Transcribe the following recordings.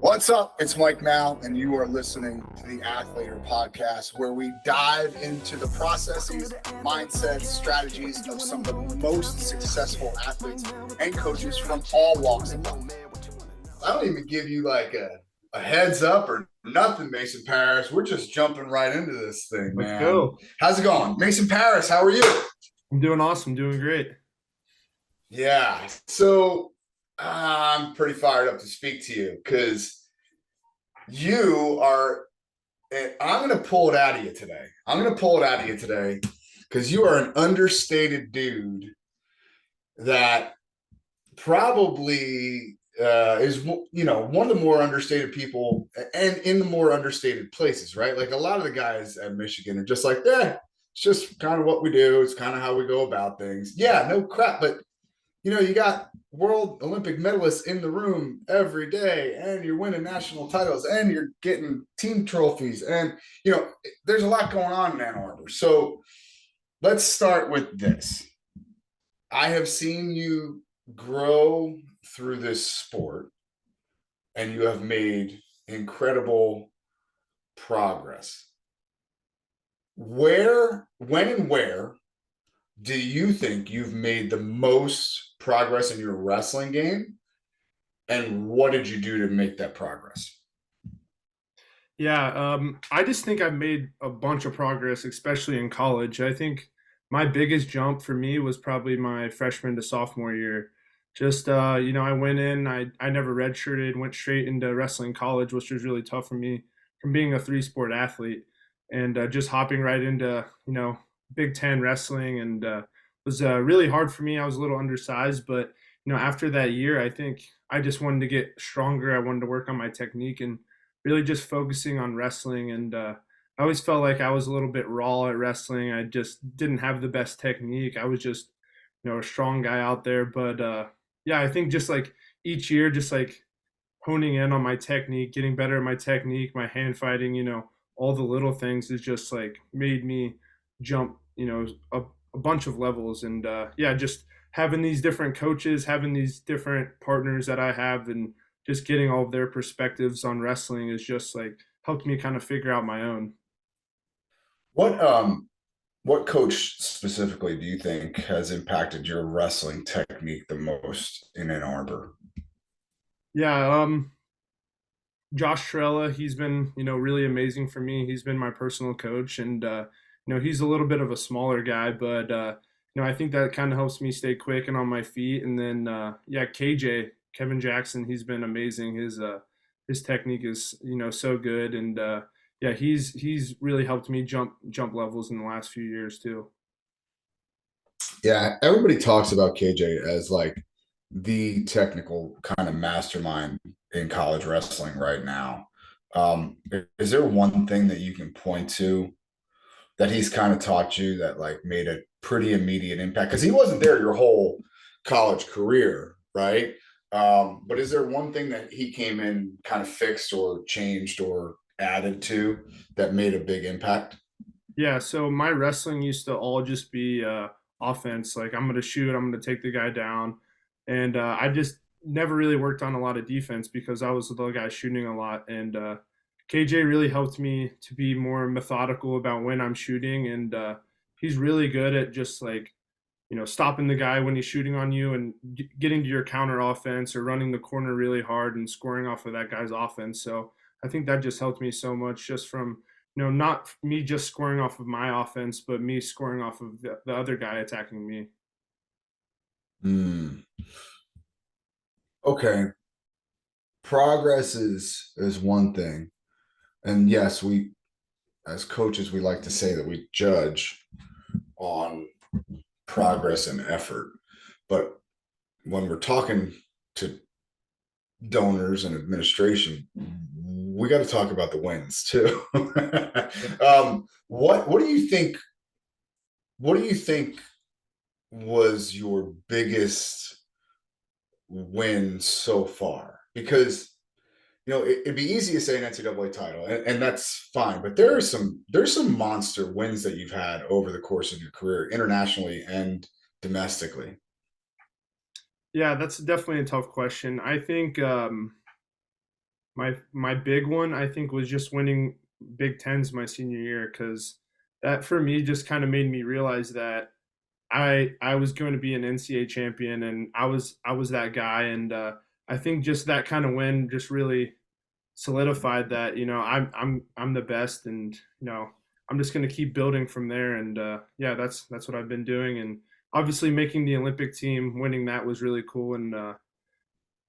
What's up? It's Mike Mal, and you are listening to the Athletor Podcast, where we dive into the processes, mindsets, strategies of some of the most successful athletes and coaches from all walks of life. I don't even give you like a heads up or nothing, Mason Parris. We're just jumping right into this thing, man. Let's go. How's it going? Mason Parris, how are you? I'm doing awesome, doing great. Yeah, so I'm pretty fired up to speak to you because you are, and I'm going to pull it out of you today. Because you are an understated dude that probably is, one of the more understated people and in the more understated places, right? Like a lot of the guys at Michigan are just like, it's just kind of what we do. It's kind of how we go about things. Yeah, no crap. But you got world Olympic medalists in the room every day, and you're winning national titles, and you're getting team trophies, and there's a lot going on in Ann Arbor. So let's start with this. I have seen you grow through this sport, and you have made incredible progress. When and where do you think you've made the most progress in your wrestling game? And what did you do to make that progress? Yeah, I just think I've made a bunch of progress, especially in college. I think my biggest jump for me was probably my freshman to sophomore year. Just, I went in, I never redshirted, went straight into wrestling college, which was really tough for me from being a three-sport athlete. And just hopping right into, Big Ten wrestling and was really hard for me. I was a little undersized, but after that year, I think I just wanted to get stronger. I wanted to work on my technique and really just focusing on wrestling. And I always felt like I was a little bit raw at wrestling. I just didn't have the best technique. I was just a strong guy out there. But yeah, I think just like each year, just like honing in on my technique, getting better at my technique, my hand fighting, all the little things has just like made me jump, a bunch of levels. And yeah, just having these different coaches, having these different partners that I have, and just getting all of their perspectives on wrestling is just like helped me kind of figure out my own. What coach specifically do you think has impacted your wrestling technique the most in Ann Arbor? Yeah, Josh Churella, he's been, really amazing for me. He's been my personal coach, and he's a little bit of a smaller guy, but I think that kind of helps me stay quick and on my feet. And then yeah, Kevin Jackson, he's been amazing. His technique is, so good, and yeah, he's really helped me jump levels in the last few years too. Yeah, everybody talks about KJ as like the technical kind of mastermind in college wrestling right now. Is there one thing that you can point to that he's kind of taught you that like made a pretty immediate impact? Because he wasn't there your whole college career, right? But is there one thing that he came in, kind of fixed or changed or added to that made a big impact? Yeah, so my wrestling used to all just be offense. Like I'm gonna shoot, I'm gonna take the guy down, and I just never really worked on a lot of defense because I was the guy shooting a lot. And KJ really helped me to be more methodical about when I'm shooting, and he's really good at just like stopping the guy when he's shooting on you and getting to your counter offense or running the corner really hard and scoring off of that guy's offense. So I think that just helped me so much just from, not me just scoring off of my offense, but me scoring off of the other guy attacking me. Mm, okay. Progress is one thing. And yes, we as coaches we like to say that we judge on progress and effort. But when we're talking to donors and administration, we got to talk about the wins too. What do you think? What do you think was your biggest win so far? Because it'd be easy to say an NCAA title, and that's fine. But there's some monster wins that you've had over the course of your career, internationally and domestically. Yeah, that's definitely a tough question. I think My big one, I think, was just winning Big Tens my senior year, because that for me just kind of made me realize that I was going to be an NCAA champion, and I was that guy. And I think just that kind of win just really solidified that, I'm the best, and I'm just going to keep building from there. And yeah, that's what I've been doing. And obviously making the Olympic team, winning that was really cool, and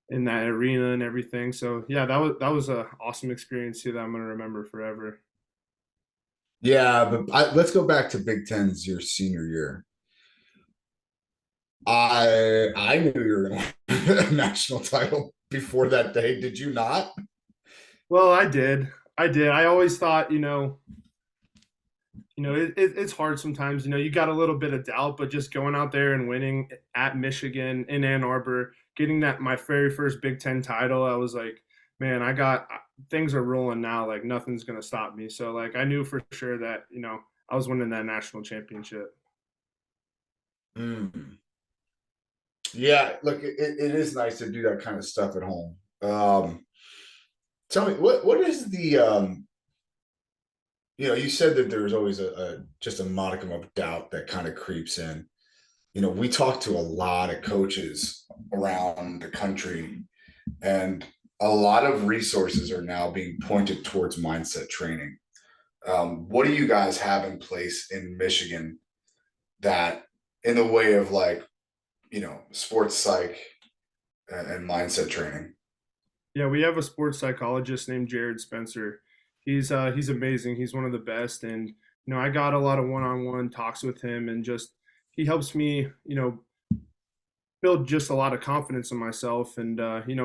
in that arena and everything. So yeah, that was a awesome experience too that I'm going to remember forever. Yeah, but let's go back to Big Ten's your senior year. I knew you were going to win a national title before that day. Did you not? Well, I did. I always thought, it's hard sometimes. You got a little bit of doubt, but just going out there and winning at Michigan in Ann Arbor, getting that my very first Big Ten title, I was like, man, things are rolling now. Like nothing's gonna stop me. So like I knew for sure that I was winning that national championship. Mm. Yeah, look, it is nice to do that kind of stuff at home. Tell me, what is the you said that there's always a just a modicum of doubt that kind of creeps in. We talk to a lot of coaches around the country, and a lot of resources are now being pointed towards mindset training. What do you guys have in place in Michigan that, in the way of like, sports psych and mindset training? Yeah, we have a sports psychologist named Jared Spencer. He's amazing. He's one of the best, and I got a lot of one-on-one talks with him, and just he helps me, build just a lot of confidence in myself, and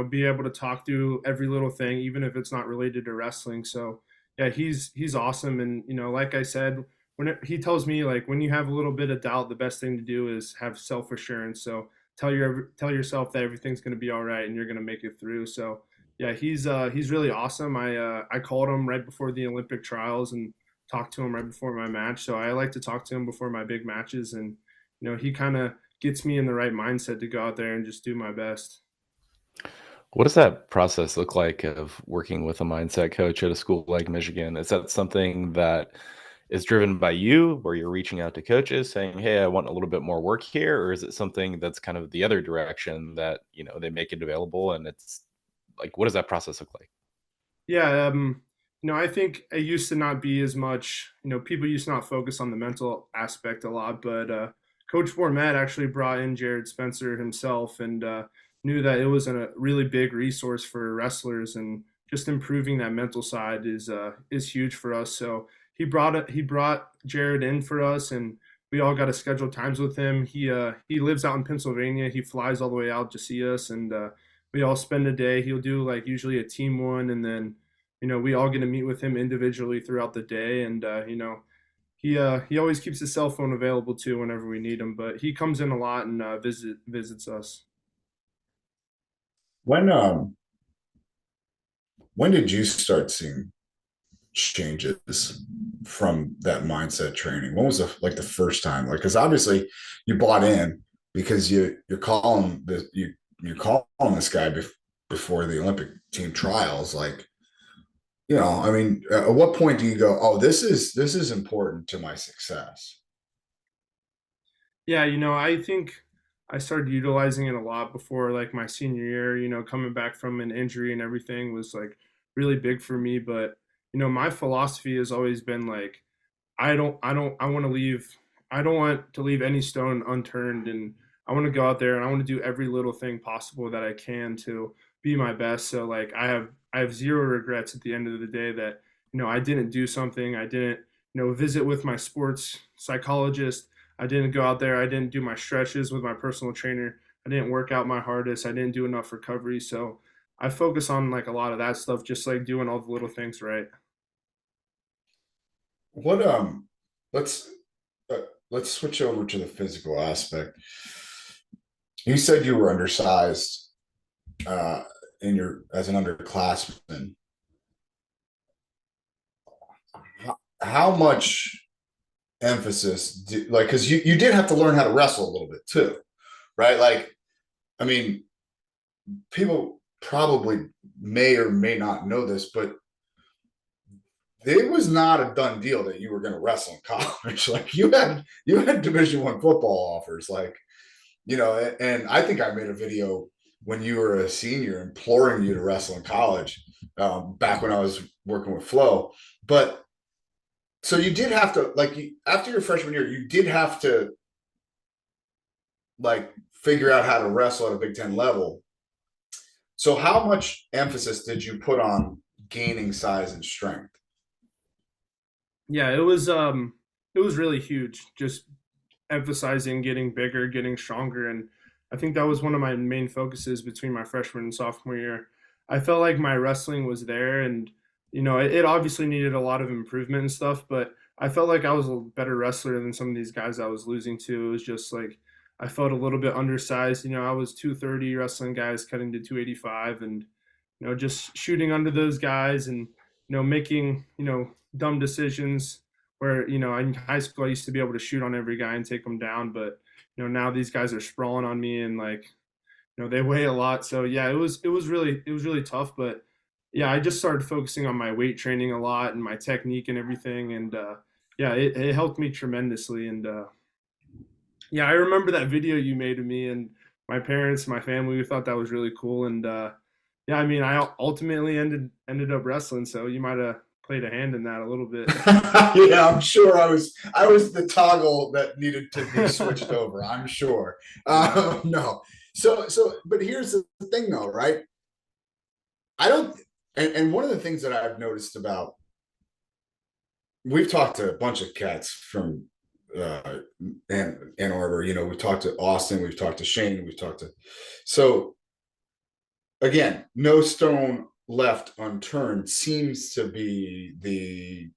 be able to talk through every little thing, even if it's not related to wrestling. So yeah, he's awesome. And like I said, he tells me, like, when you have a little bit of doubt, the best thing to do is have self assurance. So tell yourself that everything's going to be all right and you're going to make it through. So yeah, he's really awesome. I called him right before the Olympic trials and talked to him right before my match. So I like to talk to him before my big matches, and he kind of gets me in the right mindset to go out there and just do my best. What does that process look like of working with a mindset coach at a school like Michigan? Is that something that is driven by you, where you're reaching out to coaches saying, "Hey, I want a little bit more work here," or is it something that's kind of the other direction that, they make it available and it's like, what does that process look like? Yeah, I think it used to not be as much. People used to not focus on the mental aspect a lot, but Coach Fournette actually brought in Jared Spencer himself, and knew that it was a really big resource for wrestlers, and just improving that mental side is huge for us. So he brought Jared in for us, and we all got to schedule times with him. He lives out in Pennsylvania. He flies all the way out to see us, and we all spend a day. He'll do like usually a team one, and then we all get to meet with him individually throughout the day. And he always keeps his cell phone available too whenever we need him. But he comes in a lot and visits us. When when did you start seeing changes from that mindset training? When was the first time? Like, because obviously you bought in because you're calling you're calling this guy before the Olympic team trials. Like, I mean, at what point do you go, oh, this is important to my success? Yeah, I think I started utilizing it a lot before like my senior year. Coming back from an injury and everything was like really big for me. But my philosophy has always been like, I want to leave. I don't want to leave any stone unturned, and I want to go out there and I want to do every little thing possible that I can to be my best. So like I have zero regrets at the end of the day that I didn't do something. I didn't visit with my sports psychologist. I didn't go out there. I didn't do my stretches with my personal trainer. I didn't work out my hardest. I didn't do enough recovery. So I focus on like a lot of that stuff, just like doing all the little things right. What let's uh, let's switch over to the physical aspect. You said you were undersized uh, in your as an underclassman. How much emphasis like, because you did have to learn how to wrestle a little bit too, right? Like, I mean, people probably may or may not know this, but it was not a done deal that you were going to wrestle in college. Like you had Division I football offers, like, and I think I made a video when you were a senior imploring you to wrestle in college, back when I was working with Flo. But so you did have to, like, after your freshman year, you did have to like figure out how to wrestle at a Big Ten level. So how much emphasis did you put on gaining size and strength? Yeah, it was really huge. Just emphasizing getting bigger, getting stronger, and I think that was one of my main focuses between my freshman and sophomore year. I felt like my wrestling was there, and it obviously needed a lot of improvement and stuff, but I felt like I was a better wrestler than some of these guys I was losing to. It was just like I felt a little bit undersized. I was 230 wrestling guys cutting to 285, and just shooting under those guys, and making dumb decisions where in high school I used to be able to shoot on every guy and take them down, but now these guys are sprawling on me, and like they weigh a lot. So yeah, it was really tough, but yeah, I just started focusing on my weight training a lot and my technique and everything, and yeah, it helped me tremendously. And yeah, I remember that video you made of me, and my parents, my family, we thought that was really cool. And yeah, I mean, I ultimately ended up wrestling, so you might have played a hand in that a little bit. Yeah, I'm sure I was the toggle that needed to be switched over. I'm sure. No. But here's the thing though, right? I don't, and one of the things that I've noticed about, we've talked to a bunch of cats from Ann Arbor, we've talked to Austin, we've talked to Shane, so again, no stone left unturned seems to be the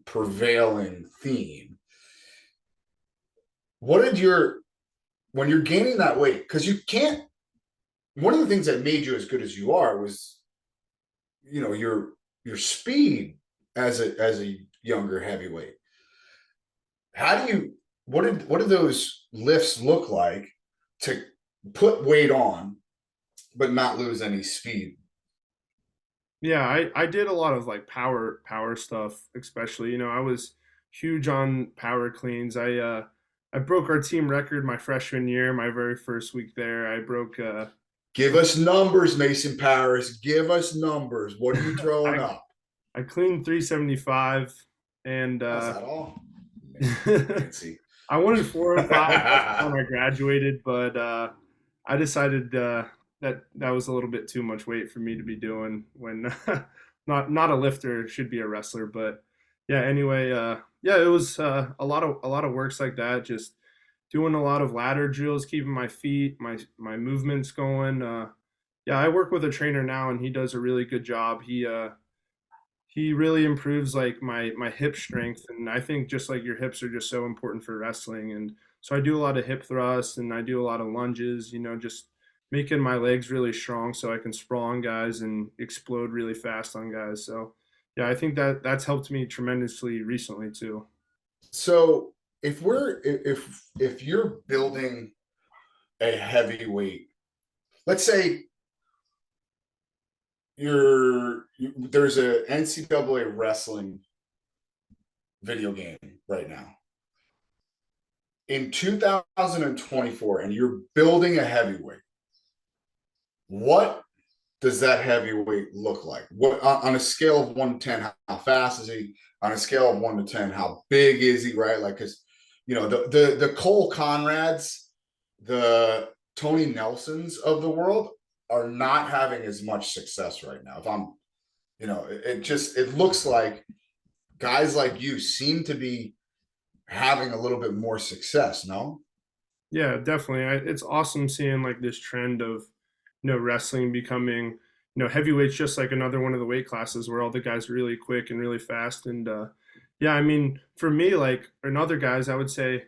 prevailing theme. When you're gaining that weight, because you can't, one of the things that made you as good as you are was, your speed as a younger heavyweight. What did those lifts look like to put weight on, but not lose any speed? Yeah, I did a lot of like power stuff, especially. I was huge on power cleans. I broke our team record my freshman year, my very first week there. I broke Give us numbers, Mason Parris. Give us numbers. What are you throwing up? I cleaned 375, and Was that all? Fancy. I wanted 405 when I graduated, but I decided that was a little bit too much weight for me to be doing when not a lifter should be a wrestler. But yeah, anyway, yeah, it was a lot of works like that. Just doing a lot of ladder drills, keeping my feet, my movements going. Yeah, I work with a trainer now, and he does a really good job. He really improves like my hip strength, and I think just like your hips are just so important for wrestling. And so I do a lot of hip thrusts, and I do a lot of lunges, just making my legs really strong so I can sprawl on guys and explode really fast on guys. So yeah, I think that's helped me tremendously recently too. So if you're building a heavyweight, let's say there's a NCAA wrestling video game right now in 2024, and you're building a heavyweight. What does that heavyweight look like? What, on a scale of 1 to 10, how fast is he? On a scale of 1 to 10, how big is he? Right, like, because the Cole Conrads, the Tony Nelsons of the world are not having as much success right now. If I'm, it looks like guys like you seem to be having a little bit more success. No? Yeah, definitely. It's awesome seeing like this trend of wrestling becoming heavyweight's just like another one of the weight classes where all the guys are really quick and really fast. And yeah, I mean, for me, like, and other guys, I would say,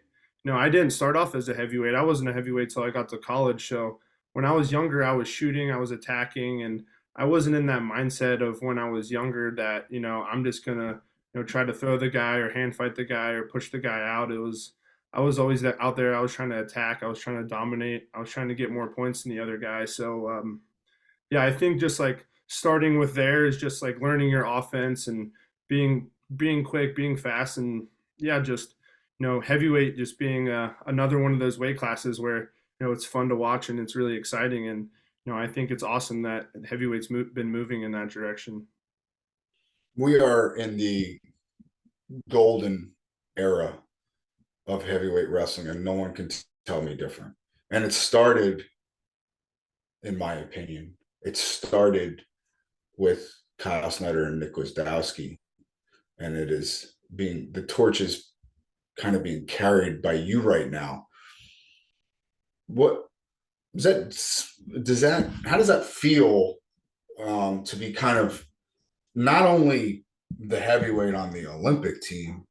I didn't start off as a heavyweight. I wasn't a heavyweight till I got to college. So when I was younger, I was shooting, I was attacking, and I wasn't in that mindset of when I was younger that I'm just gonna try to throw the guy or hand fight the guy or push the guy out. I was always out there. I was trying to attack. I was trying to dominate. I was trying to get more points than the other guy. So yeah, I think just like starting with there is just like learning your offense and being quick, being fast, and yeah, just heavyweight just being another one of those weight classes where it's fun to watch and it's really exciting. And I think it's awesome that heavyweight's been moving in that direction. We are in the golden era of heavyweight wrestling, and no one can tell me different. And it started, in my opinion, it started with Kyle Snyder and Nick Gwizdowski, and the torch is kind of being carried by you right now. What how does that feel, to be kind of not only the heavyweight on the Olympic team,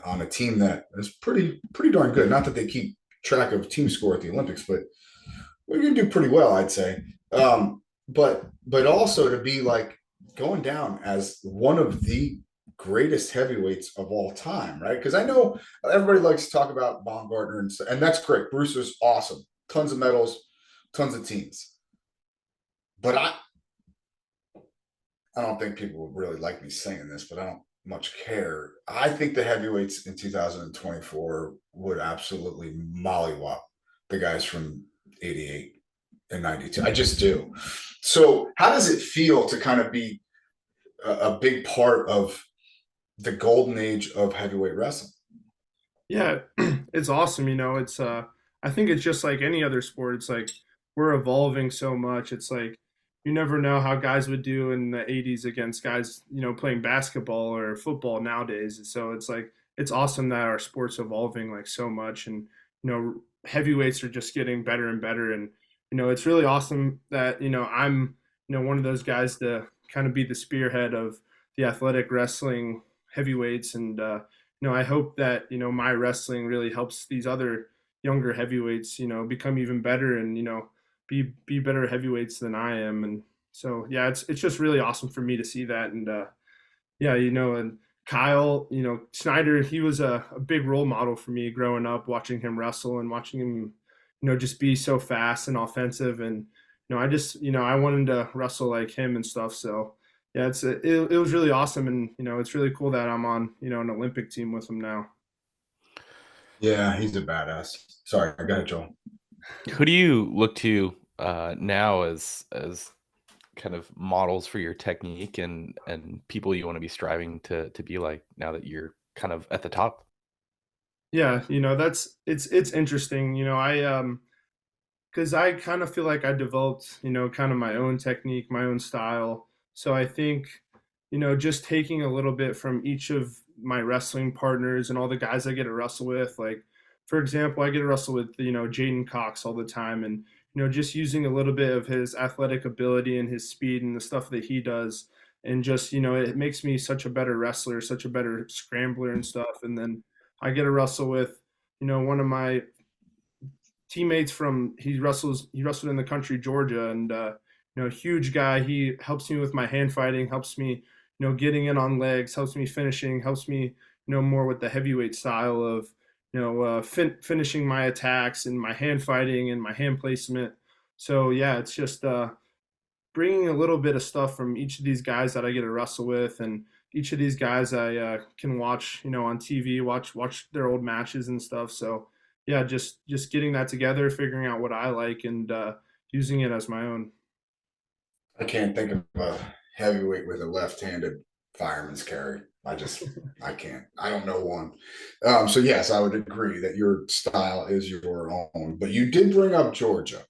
on a team that is pretty darn good. Not that they keep track of team score at the Olympics, but we're going to do pretty well, I'd say. But also to be like going down as one of the greatest heavyweights of all time, right? Because I know everybody likes to talk about Baumgartner, and that's great. Bruce was awesome. Tons of medals, tons of teams. But I don't think people would really like me saying this, but I don't much care. I think the heavyweights in 2024 would absolutely mollywop the guys from 88 and 92. I just do. So how does it feel to kind of be a big part of the golden age of heavyweight wrestling? Yeah, it's awesome. I think it's just like any other sport. It's like we're evolving so much. It's like you never know how guys would do in the 80s against guys, playing basketball or football nowadays. So it's like it's awesome that our sport's evolving like so much, and heavyweights are just getting better and better. And it's really awesome that I'm one of those guys to kind of be the spearhead of the athletic wrestling heavyweights. And I hope that my wrestling really helps these other younger heavyweights become even better and be better heavyweights than I am. And so yeah, it's just really awesome for me to see that. And yeah, and Kyle, Snyder, he was a big role model for me growing up, watching him wrestle and watching him just be so fast and offensive. And I wanted to wrestle like him and stuff. So yeah, it was really awesome. And it's really cool that I'm on an Olympic team with him now. Yeah, he's a badass. Sorry, I got it, Joel. Who do you look to now as kind of models for your technique and people you want to be striving to be like now that you're kind of at the top? Yeah, it's interesting. Because I kind of feel like I developed, kind of my own technique, my own style. So I think, just taking a little bit from each of my wrestling partners and all the guys I get to wrestle with. Like, for example, I get to wrestle with, Jaden Cox all the time, and, just using a little bit of his athletic ability and his speed and the stuff that he does. And just, it makes me such a better wrestler, such a better scrambler and stuff. And then I get to wrestle with, one of my teammates he wrestled in the country, Georgia, and huge guy. He helps me with my hand fighting, helps me, getting in on legs, helps me finishing, helps me, more with the heavyweight style of, finishing my attacks and my hand fighting and my hand placement. So yeah, it's just bringing a little bit of stuff from each of these guys that I get to wrestle with, and each of these guys I can watch, on TV, watch their old matches and stuff. So yeah, just getting that together, figuring out what I like, and using it as my own. I can't think of a heavyweight with a left-handed fireman's carry. I can't. I don't know one. So yes, I would agree that your style is your own. But you did bring up Georgia,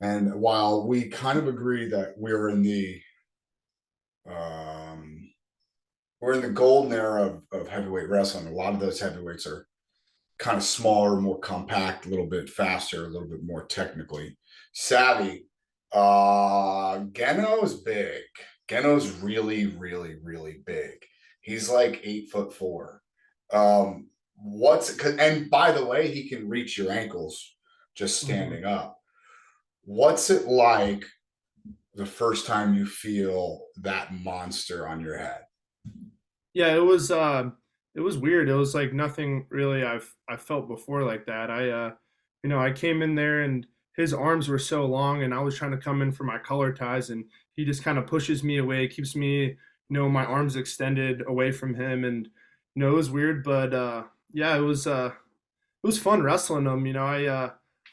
and while we kind of agree that we're in the golden era of heavyweight wrestling, a lot of those heavyweights are kind of smaller, more compact, a little bit faster, a little bit more technically savvy. Geno's big. Geno's really, really, really big. He's like 8'4". And by the way, he can reach your ankles just standing up. What's it like the first time you feel that monster on your head? Yeah, it was weird. It was like nothing really I've felt before like that. I came in there and his arms were so long, and I was trying to come in for my collar ties, and he just kind of pushes me away, keeps me, my arms extended away from him, and it was weird, but yeah, it was fun wrestling him.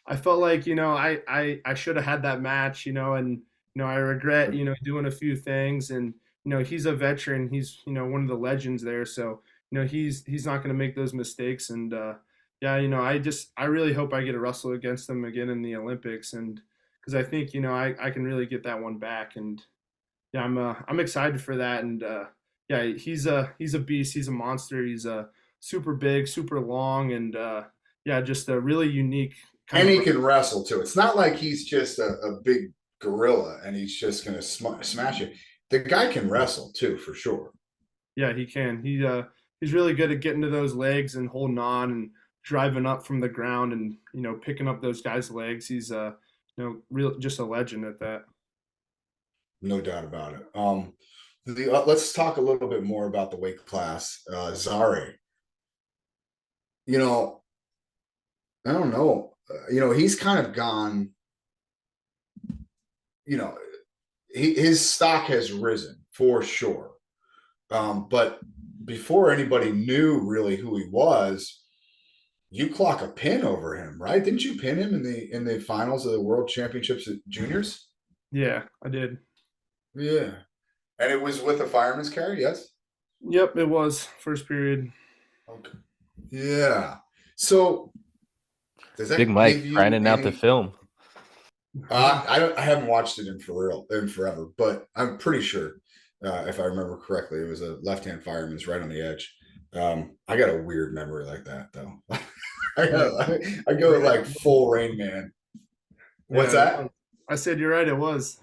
I felt like I should have had that match, and I regret doing a few things, and he's a veteran, he's one of the legends there, so he's not going to make those mistakes, and yeah, I really hope I get to wrestle against him again in the Olympics, and because I think I can really get that one back, and yeah, I'm excited for that, and yeah, he's a beast, he's a monster, he's super big, super long, and yeah, just a really unique kind And of. he can wrestle too. It's not like he's just a big gorilla and he's just going to smash it. The guy can wrestle too, for sure. Yeah, he can. He's really good at getting to those legs and holding on and driving up from the ground and picking up those guys' legs. He's real just a legend at that. No doubt about it. Let's talk a little bit more about the weight class. Zare, you know, I don't know. He's kind of gone. You know, his stock has risen for sure. But before anybody knew really who he was, you clock a pin over him, right? Didn't you pin him in the finals of the World Championships at juniors? Yeah, I did. Yeah, and it was with a fireman's carry. Yes. Yep, it was first period. Okay. Yeah. So does that Big Mike give you grinding out the film. I haven't watched it in forever, but I'm pretty sure, if I remember correctly, it was a left-hand fireman's right on the edge. I got a weird memory like that though. I go like full Rain Man. What's Yeah, that? I said you're right. It was.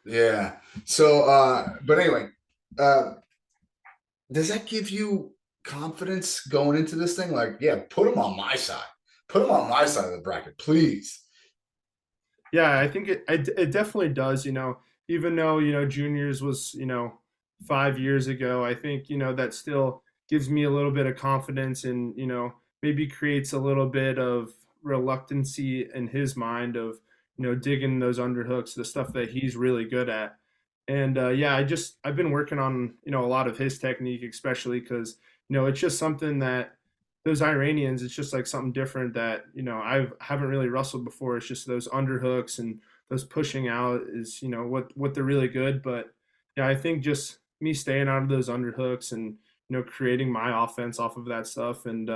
Yeah. So, but anyway, does that give you confidence going into this thing? Like, yeah, put them on my side. Put them on my side of the bracket, please. Yeah, I think it definitely does. Even though juniors was 5 years ago, I think that still gives me a little bit of confidence, and maybe creates a little bit of reluctancy in his mind of digging those underhooks, the stuff that he's really good at. And yeah, I've been working on a lot of his technique, especially because it's just something that those Iranians, it's just like something different that I haven't really wrestled before. It's just those underhooks and those pushing out is what they're really good. But yeah, I think just me staying out of those underhooks and creating my offense off of that stuff. And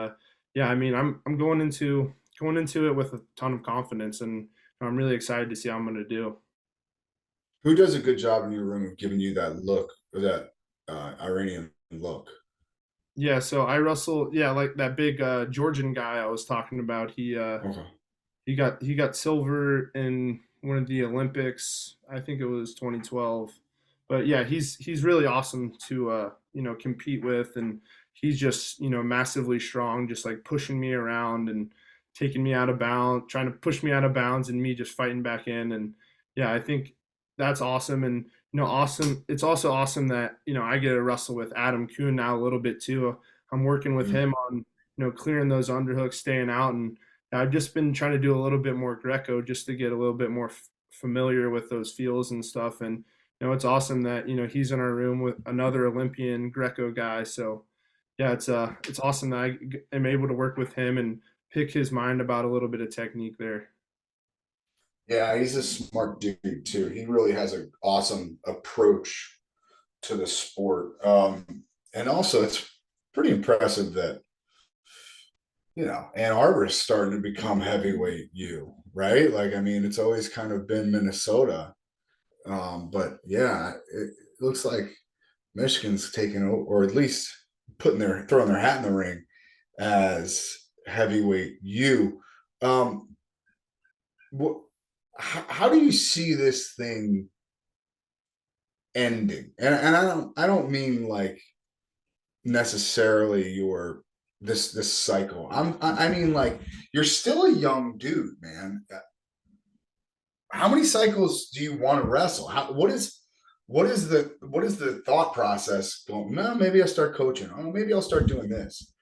yeah, I mean I'm going into it with a ton of confidence, and I'm really excited to see how I'm going to do. Who does a good job in your room of giving you that look, or that Iranian look? Yeah, so I wrestle, yeah, like that big Georgian guy I was talking about. Okay. He got silver in one of the Olympics. I think it was 2012. But yeah, he's really awesome to compete with, and he's just massively strong, just like pushing me around and taking me out of bounds, trying to push me out of bounds, and me just fighting back in. And yeah, I think that's awesome. And awesome. It's also awesome that I get to wrestle with Adam Kuhn now a little bit too. I'm working with him on clearing those underhooks, staying out, and I've just been trying to do a little bit more Greco just to get a little bit more familiar with those feels and stuff. And it's awesome that he's in our room with another Olympian Greco guy. So yeah, it's awesome that I am able to work with him and pick his mind about a little bit of technique there. Yeah, he's a smart dude too. He really has an awesome approach to the sport. And also it's pretty impressive that Ann Arbor is starting to become heavyweight right? Like, I mean, it's always kind of been Minnesota. But yeah, it looks like Michigan's taking over, or at least throwing their hat in the ring as heavyweight What, how do you see this thing ending? And I don't mean like necessarily this cycle. I mean like you're still a young dude, man. How many cycles do you want to wrestle? What is the thought process going? No, maybe I'll start coaching. Oh, maybe I'll start doing this.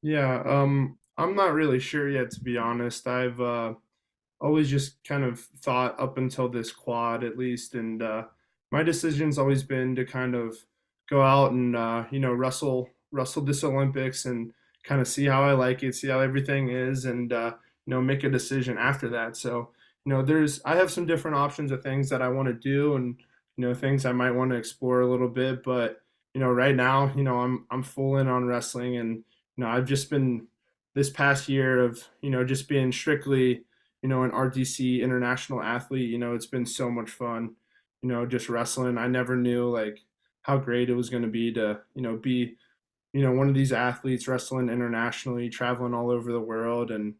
Yeah, I'm not really sure yet, to be honest. always just kind of thought up until this quad at least, and my decision's always been to kind of go out and wrestle this Olympics and kind of see how I like it, see how everything is, and make a decision after that. So I have some different options of things that I want to do, and things I might want to explore a little bit, but right now, I'm full in on wrestling, and I've just been this past year of just being strictly an RDC international athlete. It's been so much fun, just wrestling. I never knew like how great it was going to be to be one of these athletes wrestling internationally, traveling all over the world, and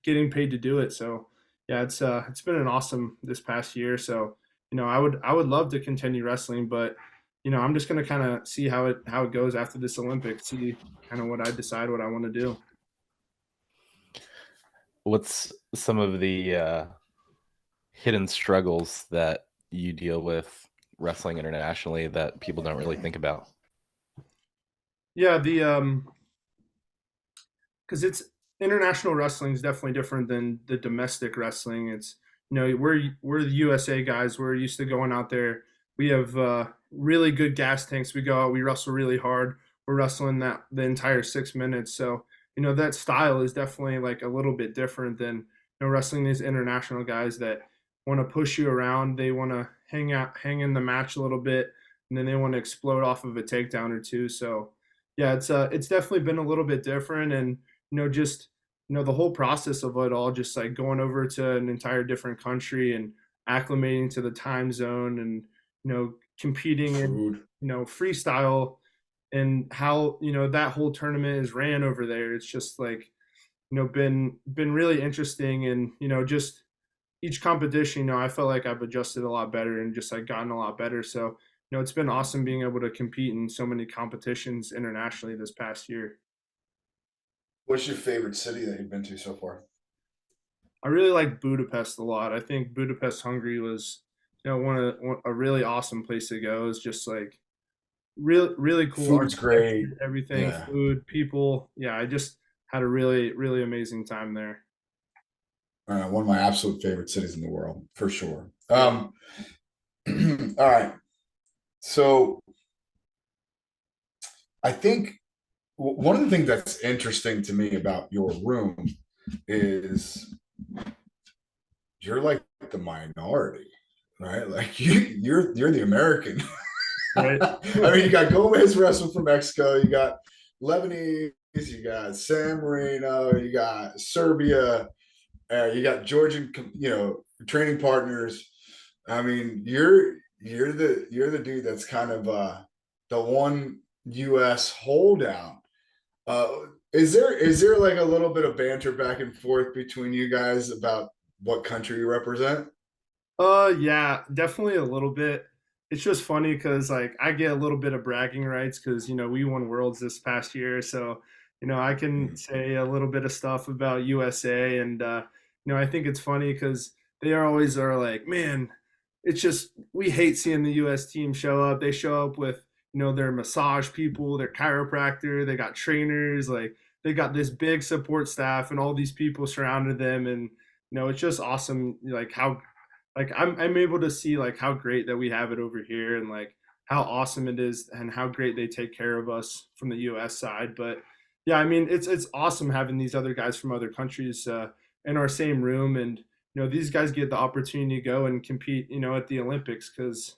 getting paid to do it. So yeah, it's been an awesome this past year. So I would love to continue wrestling, but I'm just gonna kind of see how it goes after this Olympics, see kind of what I decide what I want to do. What's some of the hidden struggles that you deal with wrestling internationally that people don't really think about? Yeah, because it's international wrestling is definitely different than the domestic wrestling. It's we're the USA guys. We're used to going out there. We have really good gas tanks. We go out, we wrestle really hard. We're wrestling that the entire 6 minutes. So that style is definitely like a little bit different than wrestling these international guys that want to push you around. They want to hang in the match a little bit, and then they want to explode off of a takedown or two. So yeah, it's definitely been a little bit different, and just the whole process of it all, just like going over to an entire different country and acclimating to the time zone, and competing in freestyle, and how that whole tournament is ran over there. It's just like been really interesting, and just each competition, I felt like I've adjusted a lot better and just like gotten a lot better. So it's been awesome being able to compete in so many competitions internationally this past year. What's your favorite city that you've been to so far? I really like Budapest a lot. I think Budapest, Hungary was a really awesome place to go. It's just like really cool. Food's great. Everything, Yeah. food, people. Yeah, I just had a really amazing time there. One of my absolute favorite cities in the world, for sure. All right. So I think one of the things that's interesting to me about your room is you're like the minority, right? Like you're the American. Right. I mean, you got Gomez wrestling from Mexico, you got Lebanese, you got San Marino, you got Serbia, you got Georgian, training partners. I mean, you're the dude that's kind of the one U.S. holdout. Is there like a little bit of banter back and forth between you guys about what country you represent? Yeah, definitely a little bit. It's just funny because like I get a little bit of bragging rights because we won worlds this past year, so I can say a little bit of stuff about USA, and I think it's funny because they are like, man, it's just we hate seeing the U.S. team show up. They show up with their massage people, their chiropractor, they got trainers, like they got this big support staff and all these people surrounded them, and it's just awesome, like how like I'm able to see like how great that we have it over here, and like how awesome it is and how great they take care of us from the US side. But yeah, I mean it's awesome having these other guys from other countries in our same room, and these guys get the opportunity to go and compete at the Olympics, because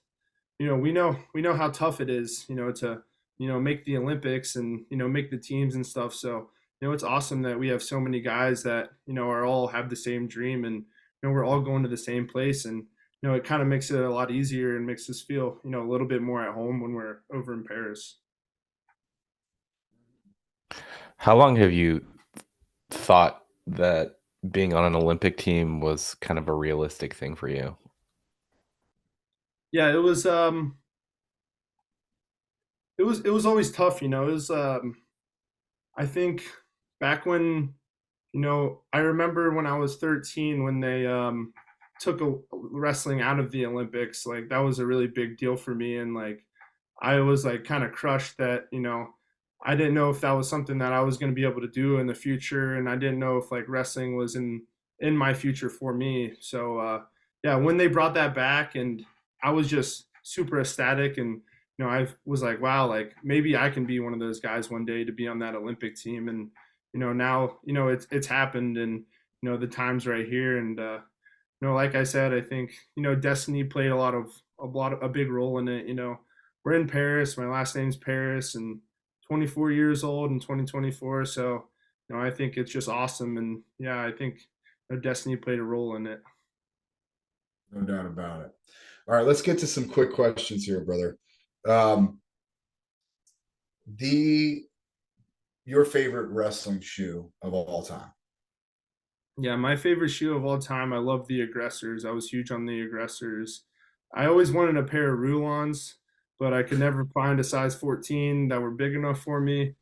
we know how tough it is to make the Olympics and make the teams and stuff. So it's awesome that we have so many guys that are all have the same dream, and we're all going to the same place, and it kind of makes it a lot easier and makes us feel a little bit more at home when we're over in Paris. How long have you thought that being on an Olympic team was kind of a realistic thing for you? Yeah, it was always tough. It was I think back when I remember when I was 13 when they took wrestling out of the Olympics. Like that was a really big deal for me, and like I was like kind of crushed that I didn't know if that was something that I was going to be able to do in the future, and I didn't know if like wrestling was in my future for me. So yeah, when they brought that back, and I was just super ecstatic, and I was like, wow, like maybe I can be one of those guys one day to be on that Olympic team. And now it's happened, and the time's right here. And like I said, I think destiny played a big role in it. We're in Paris. My last name's Paris, and 24 years old in 2024. So I think it's just awesome. And yeah, I think destiny played a role in it. No doubt about it. All right, let's get to some quick questions here, brother. Um, your favorite wrestling shoe of all time? Yeah, my favorite shoe of all time. I love the Aggressors. I was huge on the Aggressors. I always wanted a pair of Rulons, but I could never find a size 14 that were big enough for me.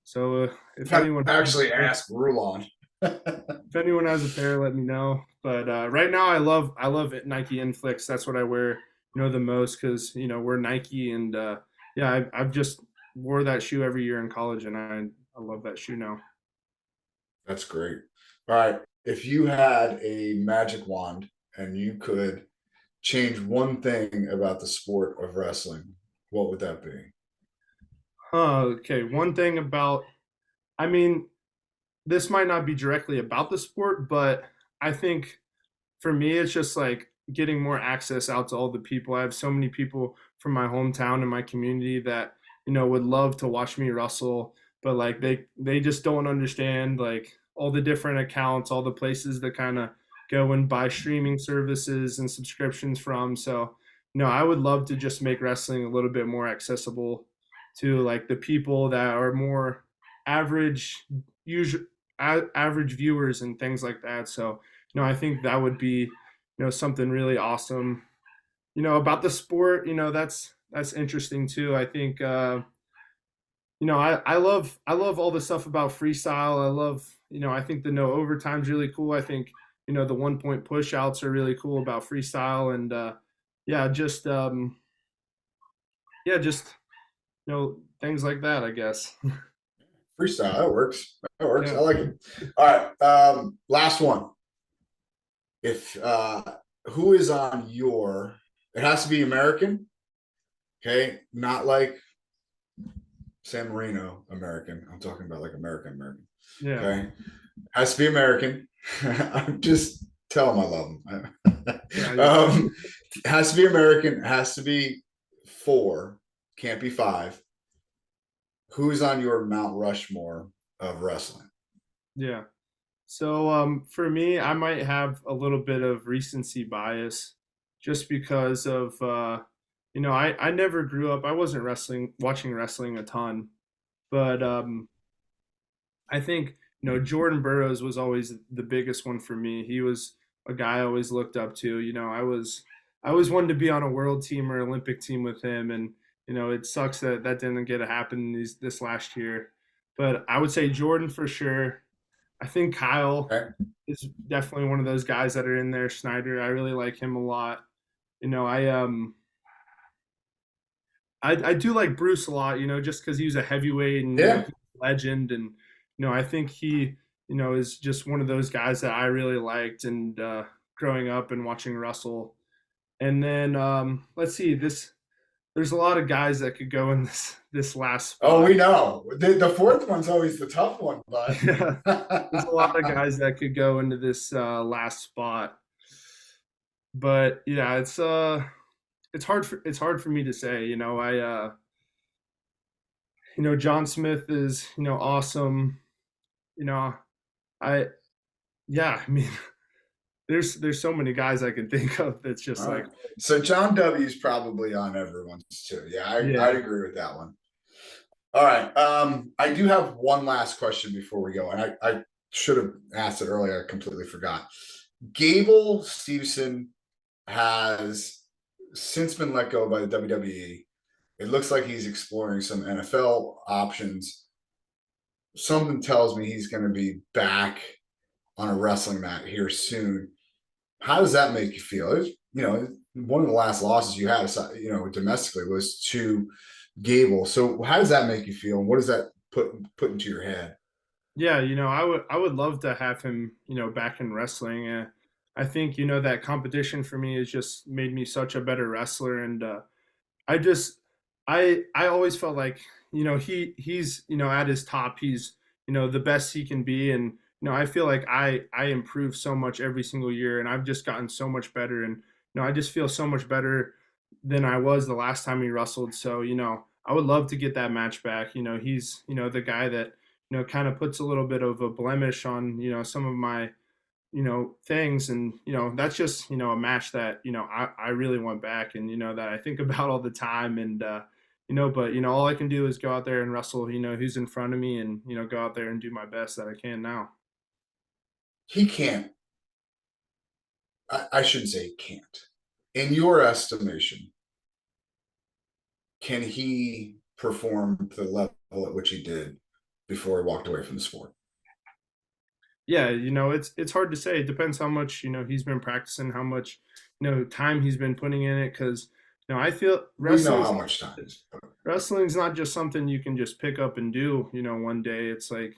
So if anyone actually ask Rulon. If anyone has a pair, let me know. But right now, I love Nike Inflicts. That's what I wear, the most, because we're Nike, and yeah, I've just wore that shoe every year in college, and I love that shoe now. That's great. All right, if you had a magic wand and you could change one thing about the sport of wrestling, what would that be? Okay, one thing about, I mean, this might not be directly about the sport, but I think for me, it's just like getting more access out to all the people. I have so many people from my hometown and my community that, would love to watch me wrestle, but like they just don't understand like all the different accounts, all the places that kind of go and buy streaming services and subscriptions from. So, I would love to just make wrestling a little bit more accessible to like the people that are more average, usual average viewers and things like that. So, I think that would be, something really awesome, about the sport. That's interesting too. I think, I love all the stuff about freestyle. I love, I think the no overtime's really cool. I think, the 1 point push outs are really cool about freestyle. And yeah, just things like that, I guess. Freestyle, that works. That works. Yeah. I like it. All right. Last one. If who is on your, it has to be American, okay? Not like San Marino American. I'm talking about like American. Yeah. Okay. Has to be American. I'm just tell them I love them. Yeah. Has to be American. Has to be 4. Can't be 5. Who's on your Mount Rushmore of wrestling? Yeah. So for me, I might have a little bit of recency bias just because of I never grew up. I wasn't watching wrestling a ton, but I think Jordan Burroughs was always the biggest one for me. He was a guy I always looked up to. I always wanted to be on a world team or Olympic team with him, and it sucks that didn't get to happen this last year. But I would say Jordan for sure. I think Kyle is definitely one of those guys that are in there. Snyder, I really like him a lot. I do like Bruce a lot, just because he was a heavyweight and Yeah. legend, and I think he is just one of those guys that I really liked, and growing up and watching wrestle. And then let's see, there's a lot of guys that could go in this last spot. Oh, we know. The 4th one's always the tough one, but there's a lot of guys that could go into this last spot. But yeah, it's hard for me to say. John Smith is awesome. I mean, there's so many guys I can think of that's just all like right. So John W is probably on everyone's too. Yeah, I'd agree with that one. All right. I do have one last question before we go, and I should have asked it earlier. I completely forgot. Gable Steveson has since been let go by the WWE. It looks like he's exploring some NFL options. Something tells me he's going to be back on a wrestling mat here soon. How does that make you feel? It was, one of the last losses you had, domestically was to Gable. So how does that make you feel? And what does that put into your head? Yeah, I would love to have him, back in wrestling. I think, that competition for me has just made me such a better wrestler. And I just I always felt like, he's, at his top, he's, the best he can be. And, I feel like I improve so much every single year, and I've just gotten so much better. And, I just feel so much better than I was the last time we wrestled. So, I would love to get that match back. He's, the guy that, kind of puts a little bit of a blemish on, some of my, things. And, that's just, a match that, I really want back, and, that I think about all the time. And, but, all I can do is go out there and wrestle, who's in front of me, and, go out there and do my best that I can now. He can't. I shouldn't say he can't. In your estimation, can he perform to the level at which he did before he walked away from the sport? Yeah, it's hard to say. It depends how much, he's been practicing, how much, time he's been putting in it. Because, I feel We know how much time. wrestling's not just something you can just pick up and do, one day. It's like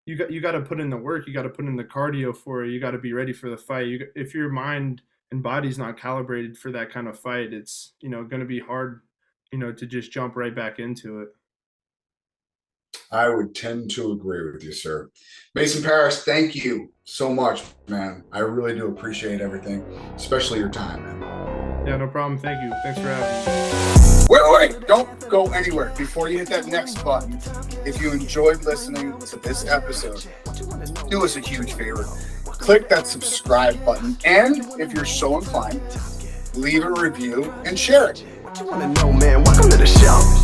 you got to put in the work, you got to put in the cardio for it, you got to be ready for the fight. If your mind and body's not calibrated for that kind of fight, it's going to be hard, to just jump right back into it. I would tend to agree with you, sir. Mason Parris, thank you so much, man. I really do appreciate everything, especially your time, man. Yeah, no problem. Thank you. Thanks for having me. Wait, don't go anywhere. Before you hit that next button, if you enjoyed listening to this episode, do us a huge favor. Click that subscribe button, and if you're so inclined, leave a review and share it. What you want to know, man? Welcome to the show.